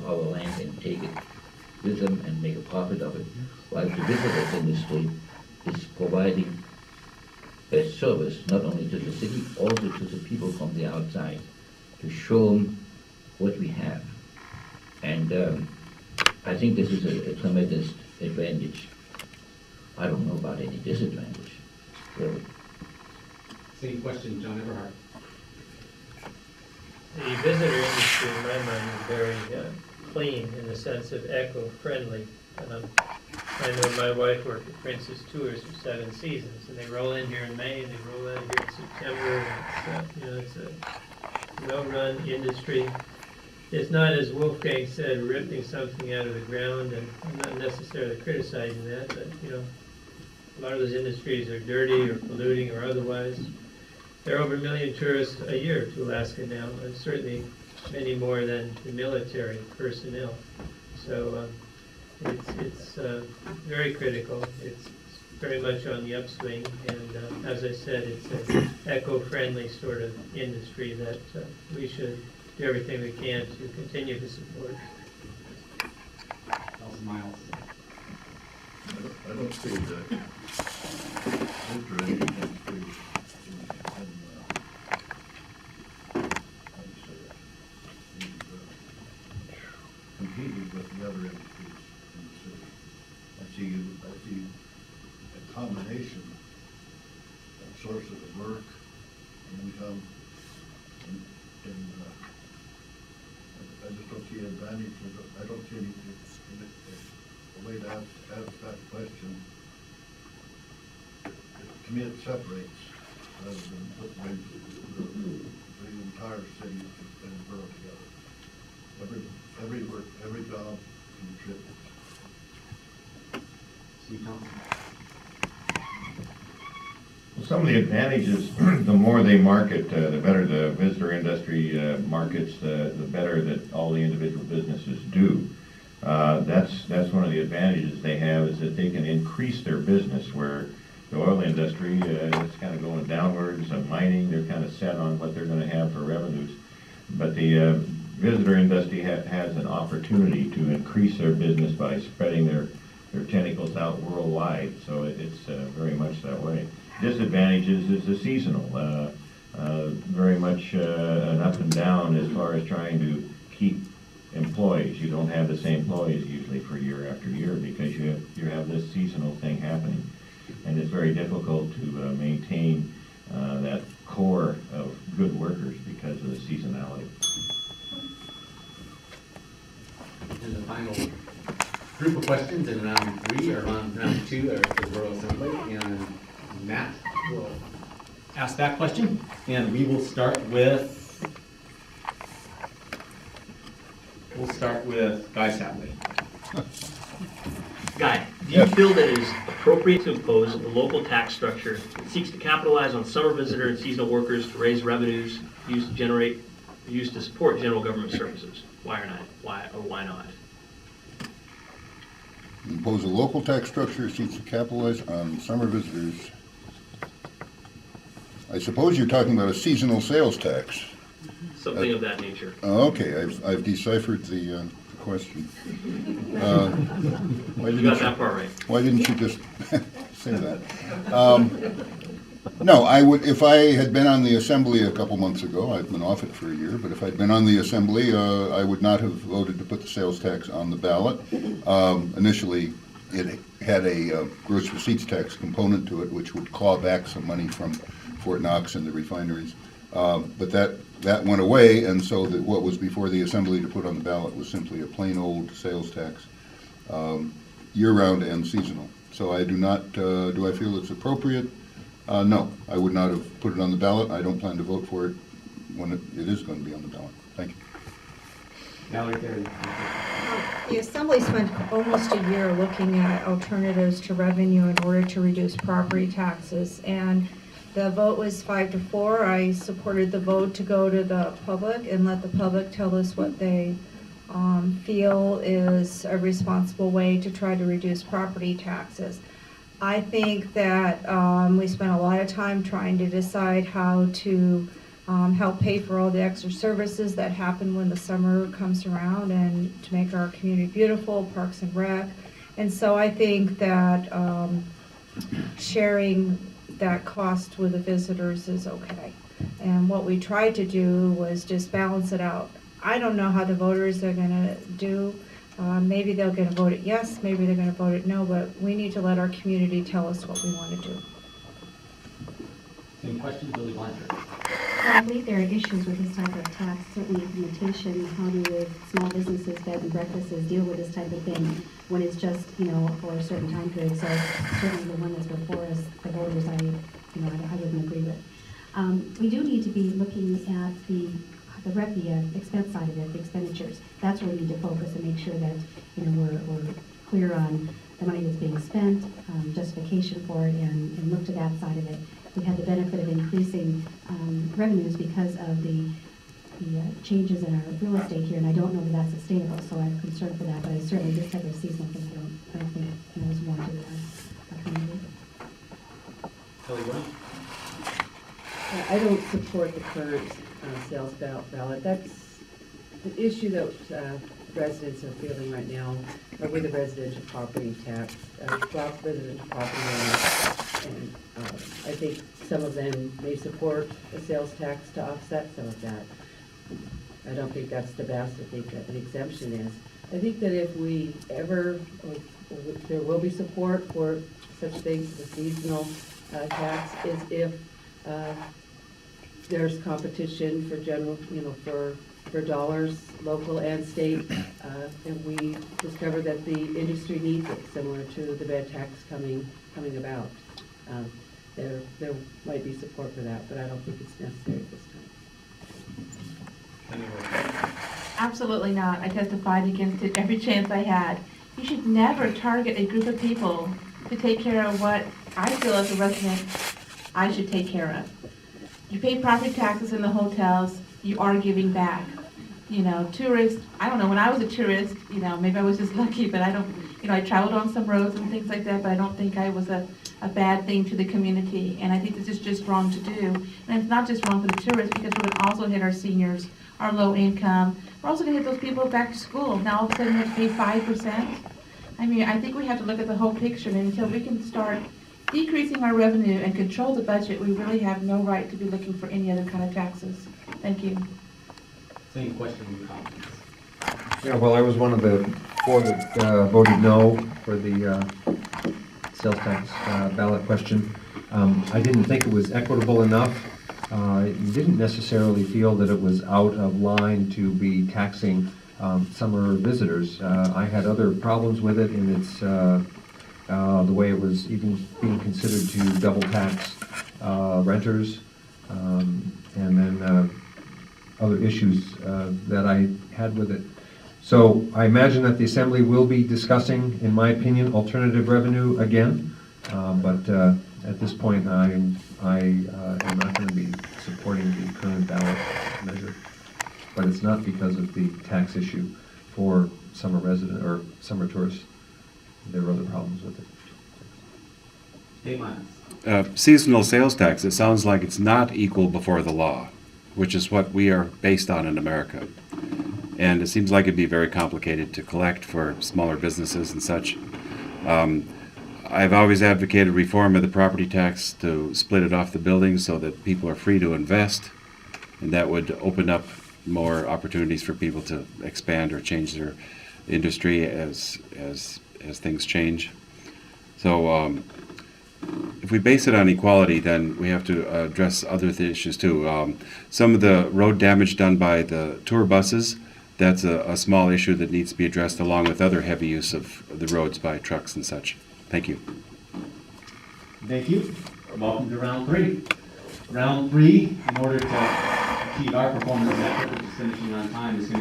our land and take it with them and make a profit of it, while the visitors industry is providing a service not only to the city, also to the people from the outside, to show them what we have. And I think this is a tremendous advantage. I don't know about any disadvantage, really. Same question, John Everhart. The visitor industry, in my mind, is very clean in the sense of eco-friendly. I know my wife worked at Princess Tours for 7 seasons, and they roll in here in May, and they roll out here in September. And it's a well-run industry. It's not, as Wolfgang said, ripping something out of the ground, and I'm not necessarily criticizing that, but a lot of those industries are dirty or polluting or otherwise. There are over 1 million tourists a year to Alaska now, and certainly many more than the military personnel. So it's very critical. It's very much on the upswing, and as I said, it's an eco-friendly sort of industry that we should do everything we can to continue to support. Miles. I don't see the visitor industry competing with the other industries in the city. I see a combination of sources of work and income, and I just don't see an advantage. I don't see any a way to ask that question. To me, it separates rather than putting the entire city and borough together. Every job contributes. Steve Thompson. Some of the advantages, the more they market, the better the visitor industry markets, the better that all the individual businesses do. That's one of the advantages they have, is that they can increase their business, where the oil industry is kind of going downwards, and mining, they're kind of set on what they're going to have for revenues. But the visitor industry has an opportunity to increase their business by spreading their tentacles out worldwide, so it's very much that way. Disadvantages is the seasonal, very much an up and down as far as trying to keep employees. You don't have the same employees usually for year after year, because you have this seasonal thing happening, and it's very difficult to maintain that core of good workers because of the seasonality. And the final group of questions in round 3 or round 2 are for the Borough Assembly, and Matt will ask that question, and we will start with Guy Sadley. Guy, do you feel that it is appropriate to impose a local tax structure that seeks to capitalize on summer visitor and seasonal workers to raise revenues used to support general government services? Why or not? Why not? Impose a local tax structure that seeks to capitalize on summer visitors. I suppose you're talking about a seasonal sales tax. Something of that nature. Okay, I've deciphered the question. You got that part right. Why didn't you just say that? No, I would, if I had been on the Assembly a couple months ago. I've been off it for a year, but if I'd been on the Assembly, I would not have voted to put the sales tax on the ballot. Initially, it had a gross receipts tax component to it, which would claw back some money from Fort Knox and the refineries. But that went away, and so what was before the Assembly to put on the ballot was simply a plain old sales tax, year-round and seasonal. So I do not, do I feel it's appropriate? No, I would not have put it on the ballot. I don't plan to vote for it when it is going to be on the ballot. Thank you. Valerie Terry. The Assembly spent almost a year looking at alternatives to revenue in order to reduce property taxes, and the vote was 5-4. I supported the vote to go to the public and let the public tell us what they feel is a responsible way to try to reduce property taxes. I think that we spent a lot of time trying to decide how to help pay for all the extra services that happen when the summer comes around and to make our community beautiful, Parks and Rec. And so I think that sharing that cost with the visitors is okay. And what we tried to do was just balance it out. I don't know how the voters are gonna do. Maybe they're gonna vote it yes, maybe they're gonna vote it no, but we need to let our community tell us what we wanna do. Any questions, Billy Blanchard? I believe there are issues with this type of tax, certainly implementation. How do small businesses, bed and breakfasts deal with this type of thing when it's just, for a certain time period? So certainly the one that's before us, the voters, I wouldn't agree with. We do need to be looking at the expense side of it, the expenditures. That's where we need to focus and make sure that, we're clear on the money that's being spent, justification for it, and look to that side of it. We had the benefit of increasing revenues because of the changes in our real estate here, and I don't know that that's sustainable, so I'm concerned for that, but I certainly, this type of seasonal thing, I don't think is warranted in our community. Kelly Wood? I don't support the current sales ballot. That's the issue that residents are feeling right now with the residential property tax, residential property owners. And I think some of them may support a sales tax to offset some of that. I don't think that's the best. I think that an exemption is. I think that if we ever, there will be support for such things as a seasonal tax, is if there's competition for general, for dollars, local and state, and we discover that the industry needs it, similar to the bed tax coming about. There might be support for that, but I don't think it's necessary at this time. Absolutely not. I testified against it every chance I had. You should never target a group of people to take care of what I feel as a resident I should take care of. You pay property taxes in the hotels, you are giving back. Tourists, I don't know, when I was a tourist, maybe I was just lucky, but I don't, I traveled on some roads and things like that, but I don't think I was a bad thing to the community. And I think this is just wrong to do. And it's not just wrong for the tourists, because we're going to also hit our seniors, our low income. We're also going to hit those people back to school. Now all of a sudden we have to pay 5%. I think we have to look at the whole picture, and until we can start decreasing our revenue and control the budget, we really have no right to be looking for any other kind of taxes. Thank you. Same question or comments? Yeah, well, I was one of the 4 that voted no for the sales tax ballot question. I didn't think it was equitable enough. Didn't necessarily feel that it was out of line to be taxing summer visitors. I had other problems with it in its the way it was even being considered to double tax renters, and then other issues that I had with it. So I imagine that the Assembly will be discussing, in my opinion, alternative revenue again, but at this point I am not going to be supporting the current ballot measure. But it's not because of the tax issue for summer resident or summer tourists. There are other problems with it. Dave Miles. Seasonal sales tax, it sounds like it's not equal before the law, which is what we are based on in America. And it seems like it'd be very complicated to collect for smaller businesses and such. I've always advocated reform of the property tax to split it off the buildings so that people are free to invest, and that would open up more opportunities for people to expand or change their industry as things change. So if we base it on equality, then we have to address other issues too. Some of the road damage done by the tour buses, that's a small issue that needs to be addressed along with other heavy use of the roads by trucks and such. Thank you. Thank you. Welcome to round 3. Round 3, in order to achieve our performance metric, which is finishing on time, is going to